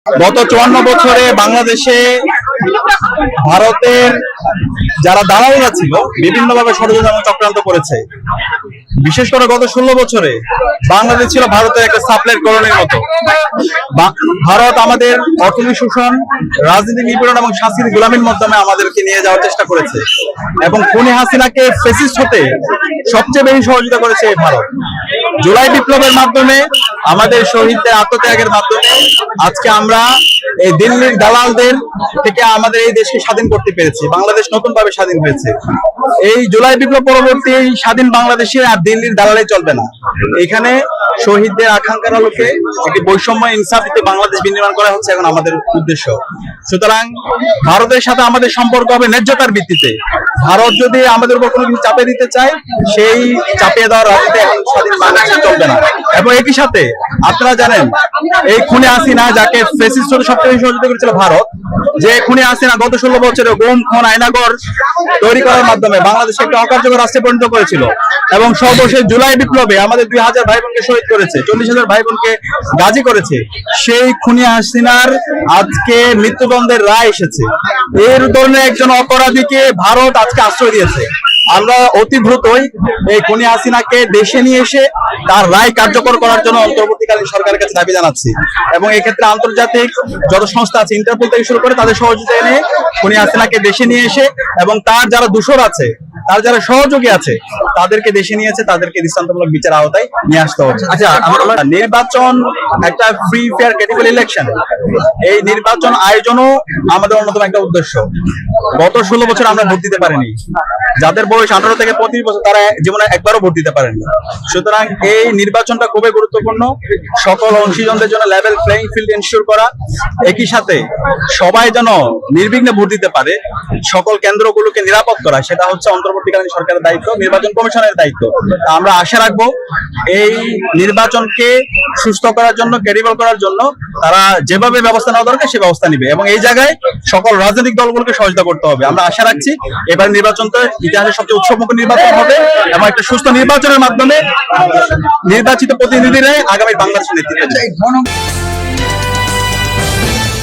গত 54 বছরে বাংলাদেশে ভারতের যারা দালালরা ছিল বিভিন্নভাবে ষড়যন্ত্র এবং চক্রান্ত করেছে। বিশেষ করে গত 16 বছরে বাংলাদেশ ছিল ভারতের একটা সাপ্লাইয়ের কলোনির মতো। ভারত আমাদের অর্থনৈতিক শোষণ, রাজনীতি নিপীড়ন এবং সাংস্কৃতিক গোলামির মাধ্যমে আমাদেরকে নিয়ে যাওয়ার চেষ্টা করেছে এবং খুনি হাসিনাকে ফ্যাসিস্ট হতে সবচেয়ে বেশি সহযোগিতা করেছে এই ভারত। জুলাই বিপ্লবের মাধ্যমে, আমাদের শহীদদের আত্মত্যাগের মাধ্যমে আজকে আমরা এই দিল্লির দালালদের থেকে আমাদের এই দেশকে স্বাধীন করতে পেরেছি। বাংলাদেশ নতুন ভাবে স্বাধীন হয়েছে। এই জুলাই বিপ্লব পরবর্তী স্বাধীন বাংলাদেশে আর দিল্লির দালালে চলবে না। এখানে শহীদদের আকাঙ্ক্ষার আলোকে একটি বৈষম্য ইনসাফিতে বাংলাদেশ বিনির্মাণ করা হচ্ছে এখন আমাদের উদ্দেশ্য। সুতরাং ভারতের সাথে আমাদের সম্পর্ক হবে ন্যায্যতার ভিত্তিতে। ভারত যদি আমাদের উপর কোনো কিছু চাপিয়ে দিতে চায়, সেই চাপিয়ে দেওয়ার রাজনীতি এখন স্বাধীন বাংলাদেশে চলবে না। এবং একই সাথে আপনারা জানেন, এই খুনি হাসিনা যাকে ফ্যাসিস্ট হতে সবচেয়ে বেশি সহযোগিতা করেছিল ভারত, যে খুনি হাসিনা গত 16 বছরে গুম, খুন, আয়নাঘর তৈরি করার মাধ্যমে বাংলাদেশকে একটা অকার্যকর রাষ্ট্রে পরিণত করেছিল এবং সর্বশেষ জুলাই বিপ্লবে আমাদের 2000 ভাই বোনকে শহীদ করেছে, 40,000 ভাই বোনকে গাজী করেছে। সেই খুনি হাসিনার আজকে মৃত্যুদণ্ডের রায় এসেছে। এর ধরনের একজন অপরাধীকে ভারত আজকে আশ্রয় দিয়েছে। আমরা অতি দ্রুতই এই খুনি হাসিনাকে দেশে নিয়ে এসে তার রায় কার্যকর করার জন্য অন্তর্বর্তীকালীন সরকারের কাছে দাবি জানাচ্ছি এবং এক্ষেত্রে আন্তর্জাতিক যত সংস্থা আছে, ইন্টারপোল থেকে শুরু করে, তাদের সহযোগিতা এনে খুনি হাসিনাকে দেশে নিয়ে এসে এবং তার যারা দোষর আছে, তার যারা সহযোগী আছে, তাদেরকে দেশে নিয়েছে, তাদেরকে দৃষ্টান্তমূলক বিচার আওতায় নিয়ে আসতে হচ্ছে। আচ্ছা, নির্বাচন একটা ফ্রি ফেয়ার ক্রেডিবল ইলেকশন, এই নির্বাচন আয়োজনও আমাদের অন্যতম একটা উদ্দেশ্য। গত 16 বছর আমরা ভোট দিতে পারিনি। যাদের বয়স 18 থেকে 25 বছর, তারা জীবনে একবারও ভোট দিতে পারেনি। সুতরাং এই নির্বাচনটা খুবই গুরুত্বপূর্ণ। সকল অংশীজনদের জন্য লেভেল প্লেইং ফিল্ড এনশিওর করা, একই সাথে সবাই যেন নির্বিঘ্নে ভোট দিতে পারে, সকল কেন্দ্রগুলোকে নিরাপদ করা, সেটা হচ্ছে অন্তর্বর্তীকালীন সরকারের দায়িত্ব, নির্বাচন কমিশনের দায়িত্ব। আমরা আশা রাখবো এই নির্বাচনকে সুস্থ করার জন্য, ক্রেডিবল করার জন্য তারা যেভাবে ব্যবস্থা নেওয়া দরকার সে ব্যবস্থা নিবে এবং এই জায়গায় সকল রাজনৈতিক দলগুলোকে সহযোগিতা করতে হবে। আমরা আশা রাখছি এবার নির্বাচনটা ইতিহাসের সবচেয়ে উৎসবমুখর নির্বাচন হবে এবং একটা সুস্থ নির্বাচনের মাধ্যমে নির্বাচিত প্রতিনিধিরাই আগামী বাংলাদেশের নেতৃত্ব দেবে।